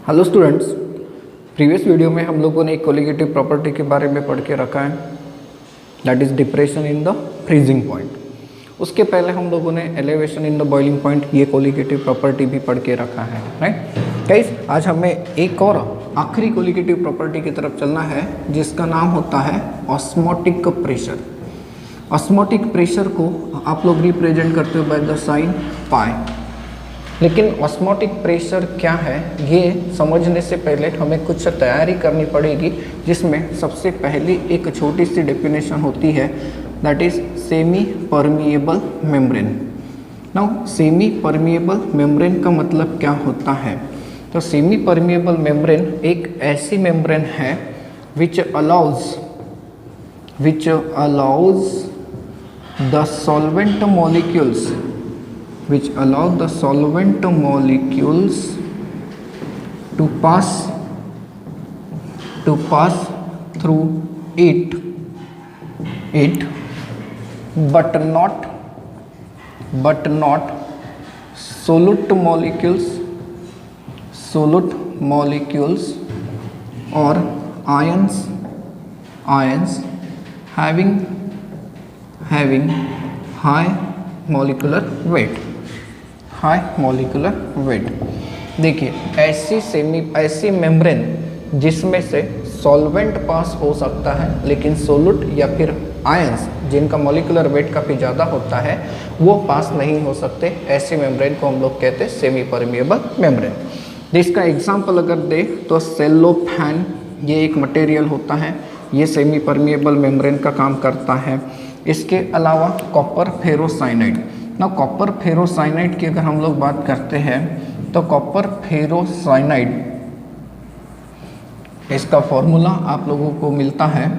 Hello students, previous video में हम लोगों ने एक कोलिगेटिव प्रॉपर्टी के बारे में पढ़ के रखा है, that is depression in the freezing point. उसके पहले हम लोगों ने elevation in the boiling point, ये कोलिगेटिव प्रॉपर्टी भी पढ़ के रखा है, राइट गाइस। आज हमें एक और आखिरी कोलिगेटिव प्रॉपर्टी की तरफ चलना है जिसका नाम होता है ऑस्मोटिक प्रेशर। ऑस्मोटिक प्रेशर को आप लोग रिप्रेजेंट करते हो बाय द साइन पाई। लेकिन ऑस्मोटिक प्रेशर क्या है ये समझने से पहले हमें कुछ तैयारी करनी पड़ेगी, जिसमें सबसे पहली एक छोटी सी डेफिनेशन होती है, that is semi permeable membrane. Now semi permeable membrane का मतलब क्या होता है? तो सेमी परमिएबल मेम्ब्रेन एक ऐसी मेम्ब्रेन है which allows the solvent molecules which allow the solvent molecules to pass through it but not solute molecules or ions having high molecular weight। देखिए, ऐसी मेम्ब्रेन जिसमें से सॉल्वेंट पास हो सकता है, लेकिन सोलूट या फिर आयंस जिनका मॉलिक्यूलर वेट काफ़ी ज़्यादा होता है वो पास नहीं हो सकते, ऐसी मेम्ब्रेन को हम लोग कहते हैं सेमी परमिएबल मेम्ब्रेन। जिसका एग्जाम्पल अगर देख तो सेलोफैन, ये एक मटेरियल होता है, ये सेमी परमिएबल मेम्ब्रेन का काम करता है। इसके अलावा कॉपर फेरोसाइनाइड। ना कॉपर फेरोसाइनाइड की अगर हम लोग बात करते हैं तो कॉपर फेरोसाइनाइड, इसका फॉर्मूला आप लोगों को मिलता है,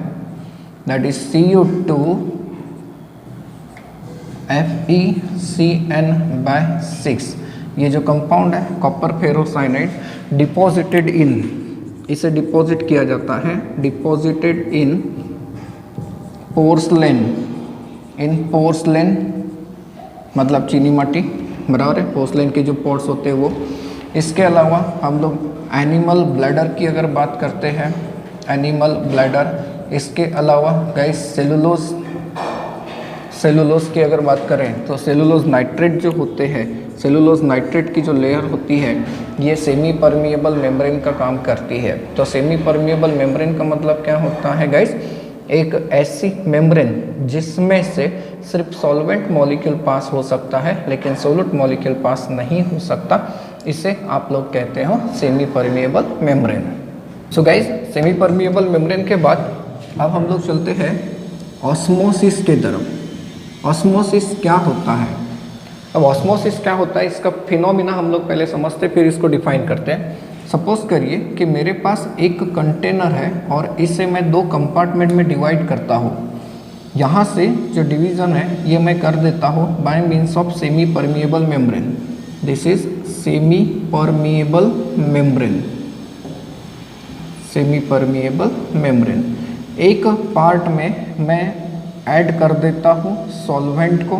दैट इज Cu2FeCN/6। ये जो कंपाउंड है कॉपर फेरोसाइनाइड, डिपॉजिटेड इन, इसे डिपॉजिट किया जाता है, डिपॉजिटेड इन पोर्सलेन मतलब चीनी माटी, बराबर है, पोर्सलेन के जो पोर्स होते हैं वो। इसके अलावा हम लोग एनिमल ब्लैडर की अगर बात करते हैं, एनिमल ब्लैडर। इसके अलावा गाइस सेलुलोज की अगर बात करें तो सेलुलोज नाइट्रेट जो होते हैं, सेलुलोज नाइट्रेट की जो लेयर होती है ये सेमी परमिएबल मेम्ब्रेन का काम करती है। तो सेमी परमिएबल मेम्ब्रेन का मतलब क्या होता है गाइस? एक ऐसी मेम्ब्रेन जिसमें से सिर्फ सॉल्वेंट मॉलिक्यूल पास हो सकता है, लेकिन सोलूट मॉलिक्यूल पास नहीं हो सकता, इसे आप लोग कहते हो semi permeable membrane. So guys, semi permeable membrane के बाद अब हम लोग चलते हैं ऑस्मोसिस के तरफ। ऑस्मोसिस क्या होता है? अब ऑस्मोसिस क्या होता है, इसका फिनोमिना हम लोग पहले समझते फिर इसको डिफाइन करते हैं। सपोज करिए कि मेरे पास एक कंटेनर है और इसे मैं दो कंपार्टमेंट में डिवाइड करता हूँ। यहाँ से जो डिवीज़न है ये मैं कर देता हूँ bye means of semi permeable membrane. This is semi permeable membrane, semi permeable membrane. एक पार्ट में मैं ऐड कर देता हूँ सॉल्वेंट को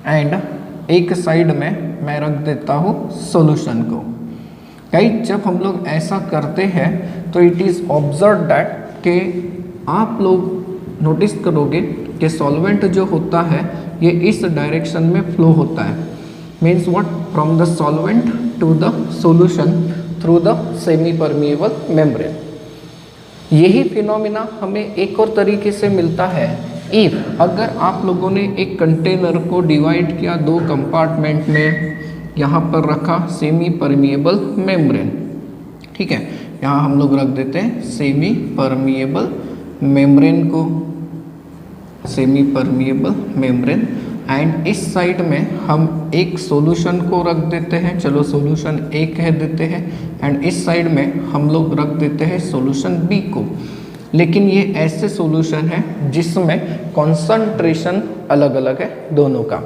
एंड एक साइड में मैं रख देता हूँ सॉल्यूशन को। गाइस, जब हम लोग ऐसा करते हैं तो इट इज़ ऑब्जर्व दैट कि आप लोग नोटिस करोगे कि सॉल्वेंट जो होता है ये इस डायरेक्शन में फ्लो होता है, means what, from the solvent to the solution through the semi permeable membrane. यही फिनोमिना हमें एक और तरीके से मिलता है इफ अगर आप लोगों ने एक कंटेनर को डिवाइड किया दो कंपार्टमेंट में, यहाँ पर रखा सेमी परमिएबल मेम्ब्रेन, ठीक है, यहाँ हम लोग रख देते हैं सेमी परमिएबल मेम्ब्रेन को, सेमी परमिएबल मेम्ब्रेन, एंड इस साइड में हम एक सॉल्यूशन को रख देते हैं, चलो सॉल्यूशन ए कह देते हैं, एंड इस साइड में हम लोग रख देते हैं सॉल्यूशन बी को। लेकिन ये ऐसे सॉल्यूशन है जिसमें कॉन्सेंट्रेशन अलग अलग है दोनों का।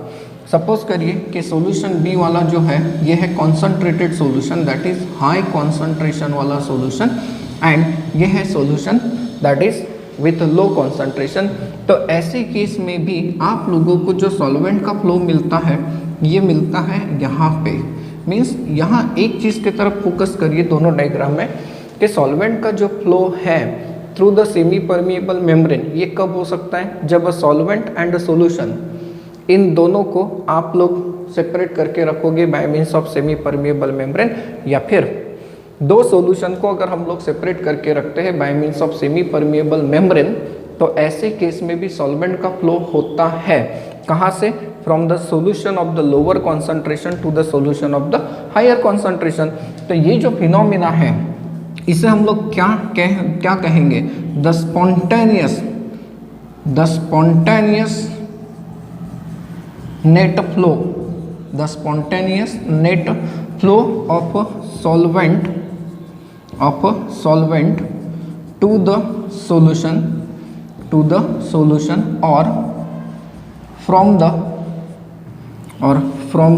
सपोज करिए कि सॉल्यूशन बी वाला जो है ये है concentrated solution, that is high concentration वाला सॉल्यूशन, एंड ये है solution that is with low concentration. तो ऐसे केस में भी आप लोगों को जो सॉल्वेंट का फ्लो मिलता है ये मिलता है यहाँ पे, मीन्स यहाँ एक चीज़ की तरफ फोकस करिए दोनों डायग्राम में कि सॉल्वेंट का जो फ्लो है through the semi permeable membrane, ये कब हो सकता है, जब सॉल्वेंट एंड सॉल्यूशन इन दोनों को आप लोग सेपरेट करके रखोगे bye means of semi permeable membrane, या फिर दो सॉल्यूशन को अगर हम लोग सेपरेट करके रखते हैं bye means of semi permeable membrane, तो ऐसे केस में भी सॉल्वेंट का फ्लो होता है। कहाँ से? From the solution of the lower concentration to the solution of the higher concentration. तो ये जो फिनोमिना है इसे हम लोग क्या कहेंगे? The spontaneous net flow, the spontaneous net flow of solvent to the solution or from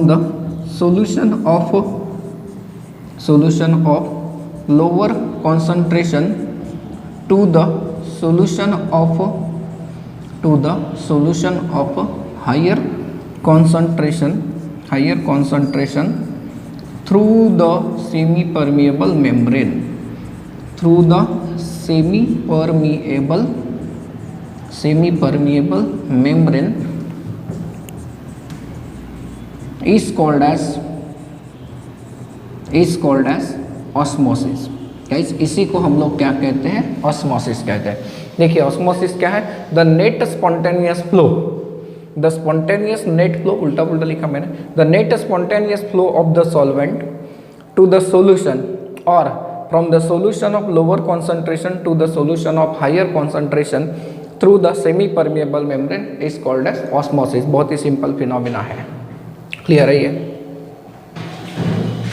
the solution of lower concentration to the solution of higher concentration through the semi permeable membrane, membrane is called as osmosis। Guys इसी को हम लोग क्या कहते हैं? Osmosis कहते हैं। देखिए ऑस्मोसिस क्या है? The net spontaneous flow, the spontaneous net flow, उल्टा पुल्टा लिखा मैंने, the net spontaneous flow of the solvent to the solution और from the solution of lower concentration to the solution of higher concentration through the semi permeable membrane is called as osmosis. बहुत ही simple phenomena है, clear है ये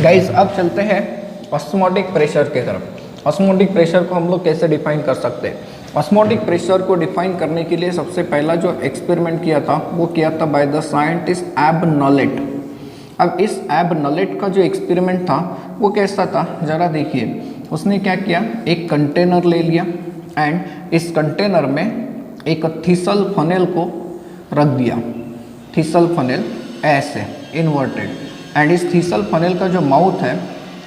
guys. अब चलते हैं osmotic pressure की तरफ। ऑस्मोटिक प्रेशर को हम लोग कैसे डिफाइन कर सकते हैं? ऑस्मोटिक प्रेशर को डिफाइन करने के लिए सबसे पहला जो एक्सपेरिमेंट किया था वो किया था बाय द साइंटिस्ट एब नॉलेट। अब इस एब नॉलेट का जो एक्सपेरिमेंट था वो कैसा था जरा देखिए। उसने क्या किया, एक कंटेनर ले लिया एंड इस कंटेनर में एक थीसल फनेल को रख दिया, थीसल फनेल ऐसे इन्वर्टेड, एंड इस थीसल फनेल का जो माउथ है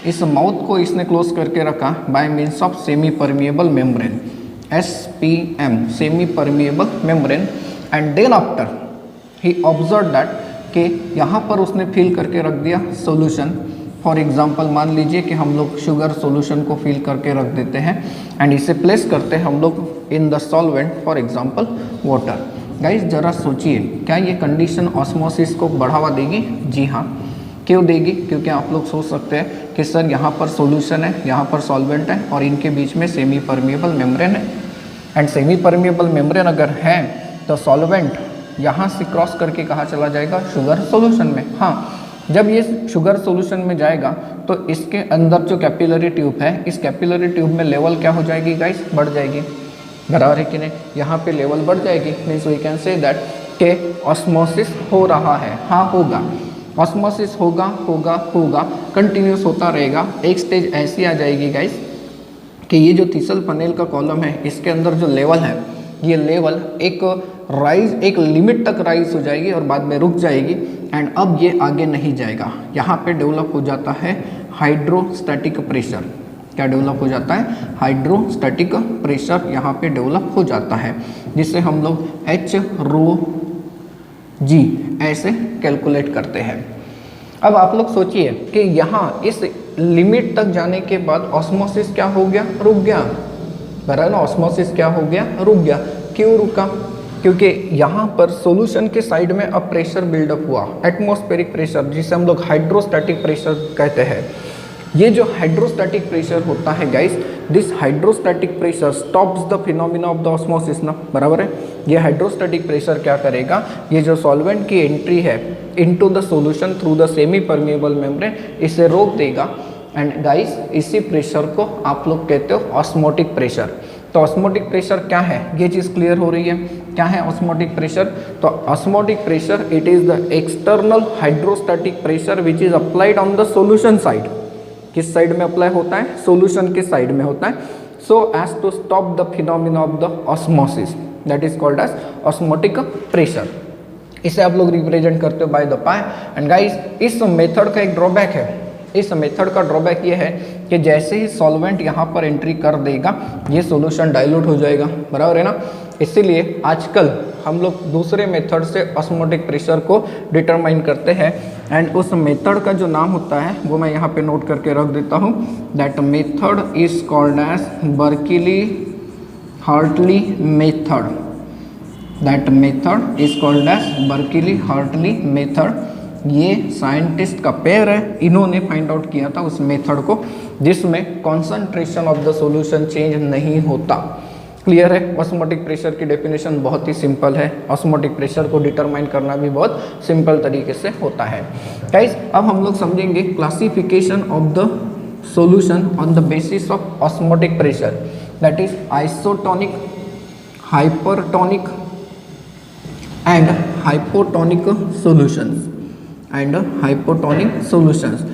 इस माउथ को इसने क्लोज करके रखा by means of semi permeable membrane, SPM, semi permeable membrane. And then after he observe that कि यहाँ पर उसने फिल करके रख दिया सॉल्यूशन। फॉर एग्जांपल मान लीजिए कि हम लोग शुगर सॉल्यूशन को फिल करके रख देते हैं एंड इसे प्लेस करते हैं हम लोग in the solvent, for example water. Guys जरा सोचिए, क्या ये कंडीशन ऑस्मोसिस को बढ़ावा देगी? जी हाँ। क्यों देगी? क्योंकि आप लोग सोच सकते हैं कि सर यहाँ पर सॉल्यूशन है, यहाँ पर सॉल्वेंट है और इनके बीच में सेमी परमिएबल मेम्ब्रेन है, एंड सेमी परमिएबल मेम्ब्रेन अगर है तो सॉल्वेंट यहाँ से क्रॉस करके कहाँ चला जाएगा? शुगर सॉल्यूशन में। हाँ, जब ये शुगर सॉल्यूशन में जाएगा तो इसके अंदर जो कैपिलरी ट्यूब है, इस कैपिलरी ट्यूब में लेवल क्या हो जाएगी गाइस? बढ़ जाएगी, बराबर है कि नहीं? यहाँ पे लेवल बढ़ जाएगी, means we can say that के ऑस्मोसिस हो रहा है। हाँ होगा, ऑस्मोसिस होगा, कंटिन्यूस होता रहेगा। एक स्टेज ऐसी आ जाएगी गाइस कि ये जो थीसल फनेल का कॉलम है इसके अंदर जो लेवल है, ये लेवल एक लिमिट तक राइज हो जाएगी और बाद में रुक जाएगी, एंड अब ये आगे नहीं जाएगा। यहाँ पे डेवलप हो जाता है हाइड्रोस्टैटिक प्रेशर। क्या डेवलप हो जाता है? हाइड्रोस्टैटिक प्रेशर यहाँ पे डेवलप हो जाता है, जिसे हम लोग H⍴g ऐसे कैलकुलेट करते हैं। अब आप लोग सोचिए कि यहाँ इस लिमिट तक जाने के बाद ऑस्मोसिस क्या हो गया? रुक गया, बराबर ना? ऑस्मोसिस क्या हो गया? रुक गया। क्यों रुका? क्योंकि यहाँ पर सॉल्यूशन के साइड में अब प्रेशर बिल्डअप हुआ, एटमॉस्फेरिक प्रेशर, जिसे हम लोग हाइड्रोस्टैटिक प्रेशर कहते हैं। ये जो हाइड्रोस्टैटिक प्रेशर होता है guys, this hydrostatic pressure stops the phenomena of the osmosis ना, बराबर है? ये हाइड्रोस्टैटिक प्रेशर क्या करेगा? ये जो सॉल्वेंट की एंट्री है into the solution through the semi permeable membrane, इसे रोक देगा। एंड गाइस इसी प्रेशर को आप लोग कहते हो ऑस्मोटिक प्रेशर। तो ऑस्मोटिक प्रेशर क्या है? ये चीज़ क्लियर हो रही है? क्या है ऑस्मोटिक प्रेशर? तो osmotic pressure it is the external hydrostatic pressure which is applied on the solution side. किस साइड में अप्लाई होता है? सॉल्यूशन के साइड में होता है, so as to stop the phenomena of the osmosis, that is called as osmotic pressure. इसे आप लोग रिप्रेजेंट करते हो by the pi. And guys इस मेथड का एक ड्रॉबैक है, इस मेथड का ड्रॉबैक ये है कि जैसे ही सॉल्वेंट यहाँ पर एंट्री कर देगा ये सॉल्यूशन डाइल्यूट हो जाएगा, बराबर है ना। इसीलिए आजकल हम लोग दूसरे मेथड से ऑस्मोटिक प्रेशर को डिटरमाइन करते हैं। एंड उस मेथड का जो नाम होता है वो मैं यहाँ पे नोट करके रख देता हूँ। That method is called as Berkeley Hartley method. That method is called as Berkeley Hartley method. ये साइंटिस्ट का पेयर है, इन्होंने फाइंड आउट किया था उस मेथड को जिसमें concentration of the solution change नहीं होता। क्लियर है। ऑस्मोटिक प्रेशर की डेफिनेशन बहुत ही सिंपल है, ऑस्मोटिक प्रेशर को डिटरमाइन करना भी बहुत सिंपल तरीके से होता है। गाइस अब हम लोग समझेंगे classification of the solution on the basis of osmotic pressure, that is isotonic, hypertonic and hypotonic solutions and hypotonic solutions.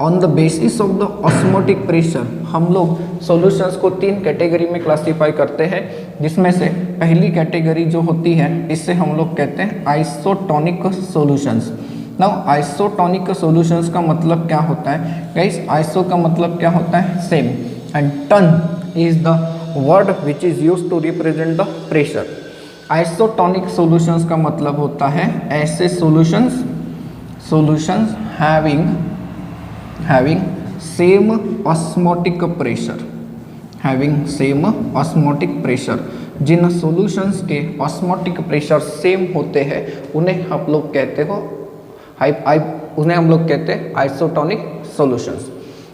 On the basis of the osmotic pressure हम लोग सॉल्यूशंस को 3 कैटेगरी में क्लासीफाई करते हैं, जिसमें से पहली कैटेगरी जो होती है इससे हम लोग कहते हैं isotonic solutions. Now isotonic solutions का मतलब क्या होता है गाइस? आइसो का मतलब क्या होता है? Same, and ton is the word which is used to represent the pressure. Isotonic solutions का मतलब होता है ऐसे solutions having same osmotic pressure, जिन सॉल्यूशंस के ऑस्मोटिक प्रेशर सेम होते हैं उन्हें हम लोग कहते हैं आइसोटोनिक सॉल्यूशंस।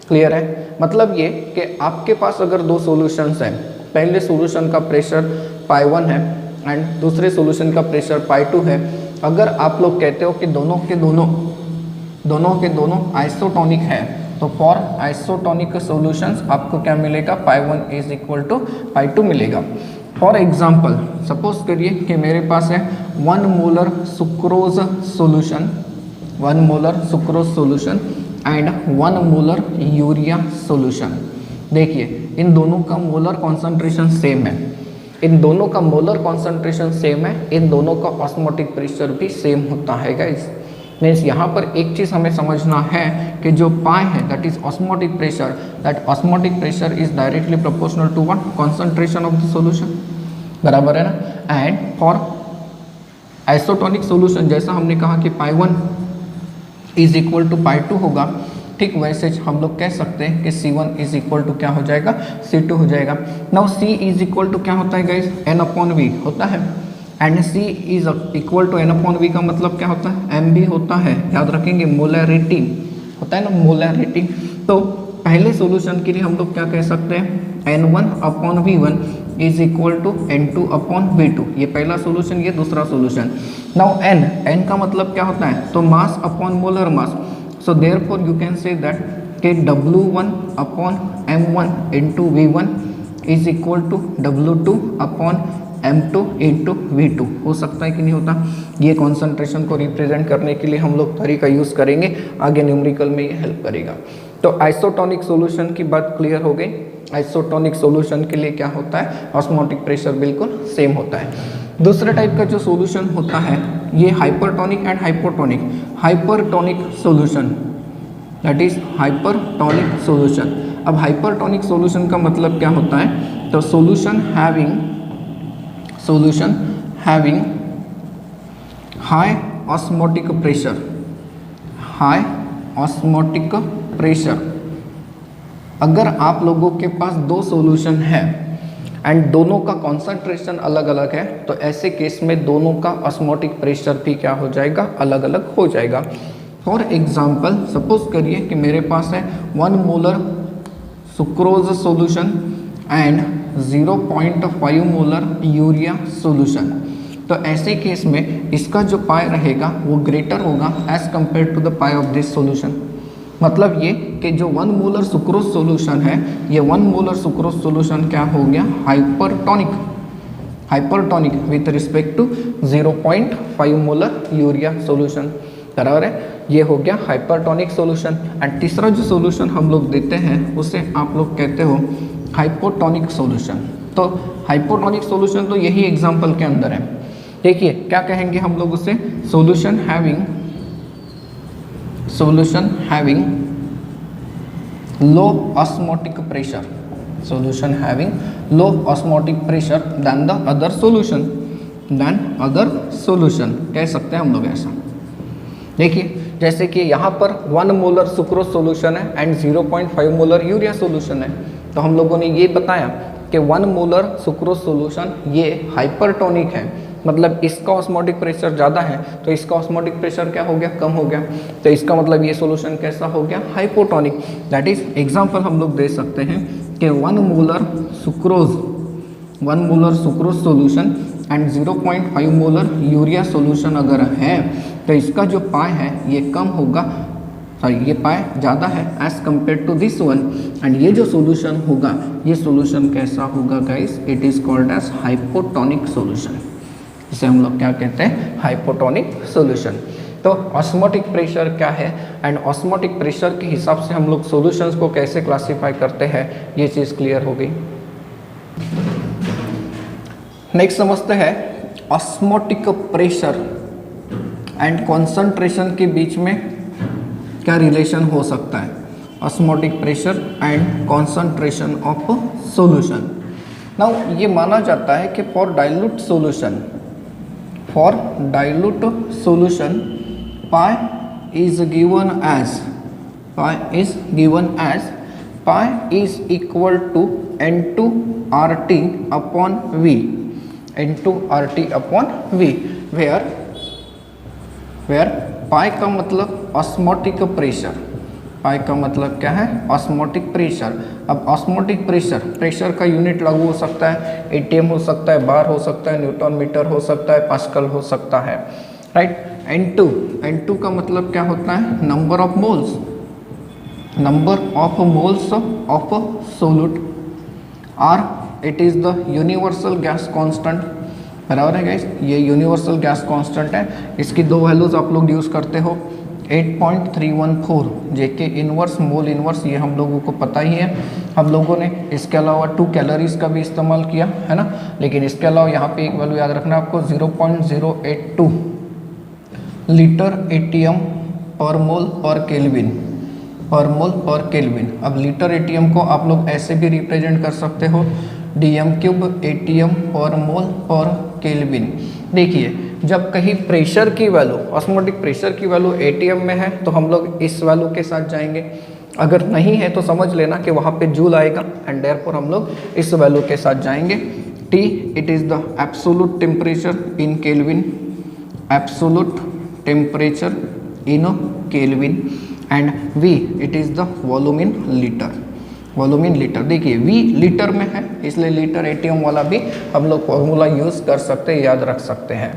क्लियर है? मतलब ये कि आपके पास अगर 2 सॉल्यूशंस हैं, पहले सॉल्यूशन का प्रेशर पाई1 है एंड दूसरे सॉल्यूशन का प्रेशर पाई2 है, अगर आप लोग कहते हो कि दोनों के दोनों आइसोटोनिक है तो फॉर आइसोटोनिक सॉल्यूशंस आपको क्या मिलेगा? पाई1 इज इक्वल टू पाई2 मिलेगा। फॉर एग्जांपल सपोज करिए कि मेरे पास है 1 molar sucrose solution and 1 molar urea solution. देखिए इन दोनों का मोलर कॉन्सेंट्रेशन सेम है, इन दोनों का ऑस्मोटिक प्रेशर भी सेम होता है गाइस। मीन्स यहाँ पर एक चीज़ हमें समझना है कि जो पाई है that is osmotic pressure, that osmotic pressure is directly proportional to what? Concentration of the solution, बराबर है ना। एंड फॉर आइसोटोनिक सॉल्यूशन जैसा हमने कहा कि पाई1 इज इक्वल टू पाई2 होगा, ठीक वैसे हम लोग कह सकते हैं कि C1 इज इक्वल टू क्या हो जाएगा? C2 हो जाएगा। Now C is equal to क्या होता है गाइस? N/V होता है, and C is equal to N/V का मतलब क्या होता है? M भी होता है, याद रखेंगे मोलैरिटी होता है ना, मोलैरिटी। तो पहले सॉल्यूशन के लिए हम लोग क्या कह सकते हैं? N1/V1 is equal to N2/V2। ये पहला सॉल्यूशन, ये दूसरा सॉल्यूशन। नाउ N का मतलब क्या होता है? तो mass upon molar mass. So therefore you can say that कि W1/M1 into V1 is equal to W2/M2 into V2 हो सकता है कि नहीं होता? ये कॉन्सेंट्रेशन को रिप्रेजेंट करने के लिए हम लोग तरीका यूज़ करेंगे, आगे न्यूमेरिकल में ये हेल्प करेगा। तो आइसोटोनिक सॉल्यूशन की बात क्लियर हो गई। आइसोटोनिक सॉल्यूशन के लिए क्या होता है? ऑस्मोटिक प्रेशर बिल्कुल सेम होता है। दूसरे टाइप का जो सॉल्यूशन होता है ये hypertonic and hypotonic solution, that is hypertonic solution. अब हाइपरटोनिक सॉल्यूशन का मतलब क्या होता है? तो solution having high osmotic pressure. अगर आप लोगों के पास 2 सॉल्यूशन है एंड दोनों का कॉन्सेंट्रेशन अलग अलग है तो ऐसे केस में दोनों का ऑस्मोटिक प्रेशर भी क्या हो जाएगा? अलग अलग हो जाएगा। फॉर एग्जांपल सपोज करिए कि मेरे पास है 1 molar sucrose solution and 0.5 molar urea solution. तो ऐसे केस में इसका जो पाई रहेगा वो ग्रेटर होगा as compare to the pi of this solution. मतलब ये कि जो 1 मोलर सुक्रोज सॉल्यूशन है, ये 1 मोलर सुक्रोज सॉल्यूशन क्या हो गया? Hypertonic with respect to 0.5 molar urea solution, बराबर है। ये हो गया हाइपरटोनिक सॉल्यूशन। एंड तीसरा जो सॉल्यूशन हम लोग देते हैं उसे आप लोग कहते हो हाइपोटोनिक सॉल्यूशन। तो हाइपोटोनिक सॉल्यूशन तो यही एग्जाम्पल के अंदर है। देखिए क्या कहेंगे हम लोग उसे? solution having low osmotic pressure, solution having low osmotic pressure than the other solution, कह सकते हैं हम लोग ऐसा। देखिए जैसे कि यहाँ पर 1 मोलर सुक्रोज सोल्यूशन है एंड 0.5 मोलर यूरिया सोल्यूशन है, तो हम लोगों ने ये बताया कि 1 मोलर सुक्रोज सोल्यूशन ये हाइपरटोनिक है, मतलब इसका ऑस्मोटिक प्रेशर ज़्यादा है तो इसका ऑस्मोटिक प्रेशर क्या हो गया, कम हो गया, तो इसका मतलब ये सोल्यूशन कैसा हो गया, हाइपोटोनिक। दैट इज एग्जांपल हम लोग दे सकते हैं कि 1 molar sucrose solution and 0.5 molar urea solution अगर है तो इसका जो पाई है ये कम होगा, सॉरी ये पाई ज़्यादा है as compare to this one, and ये जो सोल्यूशन होगा ये सोल्यूशन कैसा होगा guys, it is called as hypotonic solution. इसे हम लोग क्या कहते हैं, हाइपोटोनिक सोल्यूशन। तो ऑस्मोटिक प्रेशर क्या है एंड ऑस्मोटिक प्रेशर के हिसाब से हम लोग सॉल्यूशंस को कैसे क्लासिफाई करते हैं, ये चीज़ क्लियर हो गई। नेक्स्ट समझते हैं ऑस्मोटिक प्रेशर एंड कॉन्सेंट्रेशन के बीच में क्या रिलेशन हो सकता है, osmotic pressure and concentration of solution. Now ये माना जाता है कि for dilute solution pi is given as pi is equal to N2RT upon V, where pi का मतलब ऑस्मोटिक प्रेशर, पाई का मतलब क्या है, ऑस्मोटिक प्रेशर। अब ऑस्मोटिक प्रेशर का यूनिट लागू हो सकता है एटीएम हो सकता है, बार हो सकता है, न्यूटन मीटर हो सकता है, पास्कल हो सकता है, राइट। N2 का मतलब क्या होता है, number of moles of solute. R it is the universal gas constant, बराबर है गाइस, ये यूनिवर्सल गैस कांस्टेंट है। इसकी दो वैल्यूज आप लोग यूज़ करते हो, 8.314 जेके इनवर्स, मोल इनवर्स, ये हम लोगों को पता ही है। हम लोगों ने इसके अलावा 2 कैलोरीज का भी इस्तेमाल किया है ना, लेकिन इसके अलावा यहाँ पे एक वैल्यू याद रखना आपको, 0.082 लीटर एटीएम पर मोल पर केल्विन, अब लीटर एटीएम को आप लोग ऐसे भी रिप्रेजेंट कर सकते हो, DM³ एटीएम पर मोल पर केल्विन। देखिए जब कहीं प्रेशर की वैल्यू, ऑस्मोटिक प्रेशर की वैल्यू एटीएम में है तो हम लोग इस वैल्यू के साथ जाएंगे, अगर नहीं है तो समझ लेना कि वहाँ पे जूल आएगा एंड देयरफॉर हम लोग इस वैल्यू के साथ जाएंगे। T it is the absolute temperature in kelvin, and V it is the volume in litre. देखिए V लीटर में है इसलिए लीटर एटीएम वाला भी हम लोग फॉर्मूला यूज़ कर सकते हैं, याद रख सकते हैं।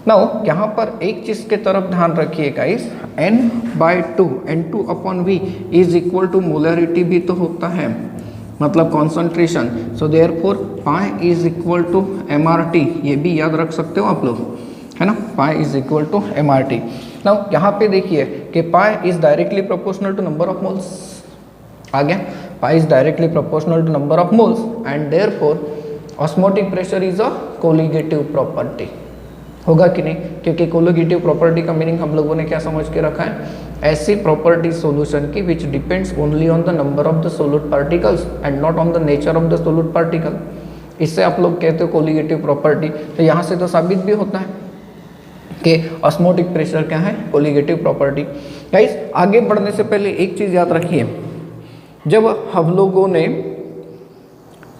नाउ यहाँ पर एक चीज़ के तरफ ध्यान रखिएगा, इस N/2 upon V is equal to molarity भी तो होता है, मतलब concentration. So therefore pi is equal to MRT, ये भी याद रख सकते हो आप लोग, है ना, pi is equal to MRT। Now यहाँ पे देखिए कि pi is directly proportional to number of moles, आ गया, pi is directly proportional to number of moles and therefore osmotic pressure is a colligative property, होगा कि नहीं, क्योंकि कोलिगेटिव प्रॉपर्टी का मीनिंग हम लोगों ने क्या समझ के रखा है, ऐसी प्रॉपर्टी सॉल्यूशन की which depends only on the number of the solute particles and not on the nature of the solute particle, इससे आप लोग कहते हो कोलिगेटिव प्रॉपर्टी। तो यहाँ से तो साबित भी होता है कि ऑस्मोटिक प्रेशर क्या है, कोलिगेटिव प्रॉपर्टी। गाइस आगे बढ़ने से पहले एक चीज़ याद रखिए, जब हम लोगों ने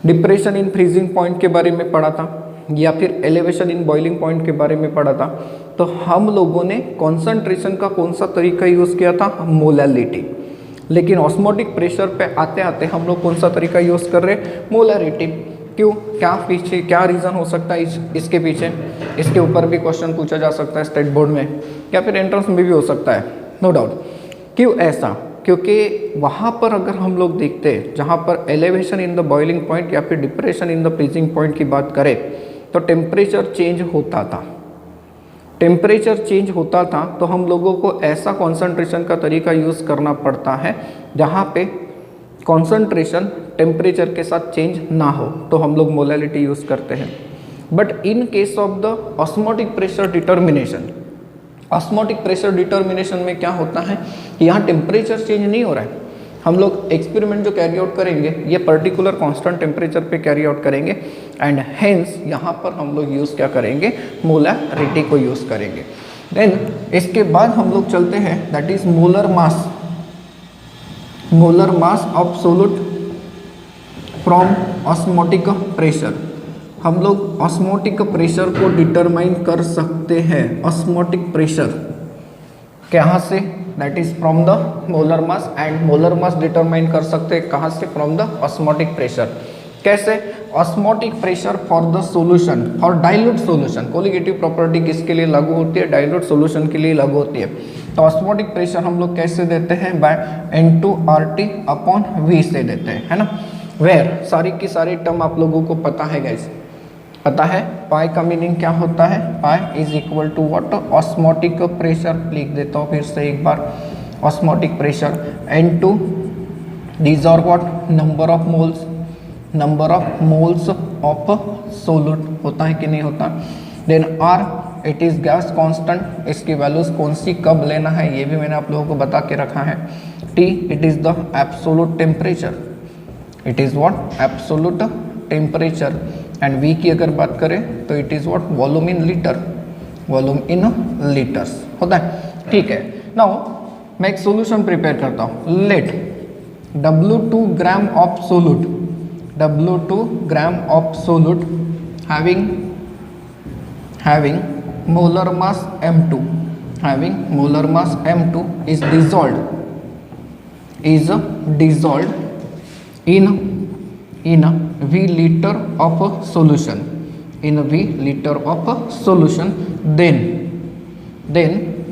डिप्रेशन इन फ्रीजिंग पॉइंट के बारे में पढ़ा था या फिर एलिवेशन इन बॉइलिंग पॉइंट के बारे में पढ़ा था, तो हम लोगों ने कॉन्सेंट्रेशन का कौन सा तरीका यूज़ किया था, मोलैलिटी। लेकिन ऑस्मोटिक प्रेशर पे आते आते हम लोग कौन सा तरीका यूज़ कर रहे हैं, मोलैलिटी। क्यों, क्या पीछे क्या रीज़न हो सकता है इसके पीछे, इसके ऊपर भी क्वेश्चन पूछा जा सकता है स्टेट बोर्ड में या फिर एंट्रेंस में भी हो सकता है, नो डाउट। क्यों ऐसा, क्योंकि वहाँ पर अगर हम लोग देखते हैं जहाँ पर elevation in the boiling point या फिर depression in the freezing point की बात करें तो टेम्परेचर चेंज होता था, तो हम लोगों को ऐसा कॉन्सेंट्रेशन का तरीका यूज़ करना पड़ता है जहाँ पे कॉन्सेंट्रेशन टेम्परेचर के साथ चेंज ना हो, तो हम लोग मोलैलिटी यूज़ करते हैं। But in case of the osmotic pressure determination, osmotic pressure determination में क्या होता है कि यहाँ टेम्परेचर चेंज नहीं हो रहा है, हम लोग एक्सपेरिमेंट जो कैरी आउट करेंगे ये पर्टिकुलर कांस्टेंट टेम्परेचर पे कैरी आउट करेंगे एंड हेंस यहाँ पर हम लोग यूज़ क्या करेंगे, मोलैरिटी को यूज़ करेंगे। देन इसके बाद हम लोग चलते हैं that is molar mass of solute from osmotic pressure. हम लोग ऑस्मोटिक प्रेशर को डिटरमाइन कर सकते हैं, ऑस्मोटिक प्रेशर कहाँ से, that is from the molar mass, and molar mass determine कर सकते हैं कहाँ से, फ्रॉम द ऑस्मोटिक प्रेशर। कैसे, osmotic pressure for the solution, for dilute solution, colligative property किसके लिए लागू होती है, डाइल्यूट सॉल्यूशन के लिए लागू होती है। तो ऑस्मोटिक प्रेशर हम लोग कैसे देते हैं, बाय N2RT अपॉन V से देते हैं, है ना। वेयर सारी की सारी टर्म आप लोगों को पता है गाइस, पता है पाई का मीनिंग क्या होता है, pi is equal to what, osmotic pressure. लिख देता हूँ फिर से एक बार, osmotic pressure N2 these are what, number of moles of solute, होता है कि नहीं होता। Then R it is gas constant, इसकी वैल्यूज कौन सी कब लेना है ये भी मैंने आप लोगों को बता के रखा है। T it is the absolute temperature, it is what, absolute temperature. And V की अगर बात करें तो it is what, volume in litre, volume in litres होता है, ठीक है। नाउ मैं एक सॉल्यूशन प्रिपेयर करता हूँ, let W2 gram of solute, W2 gram of solute having molar mass M2, having molar mass M2 is dissolved in V liter of solution, in V liter of solution, then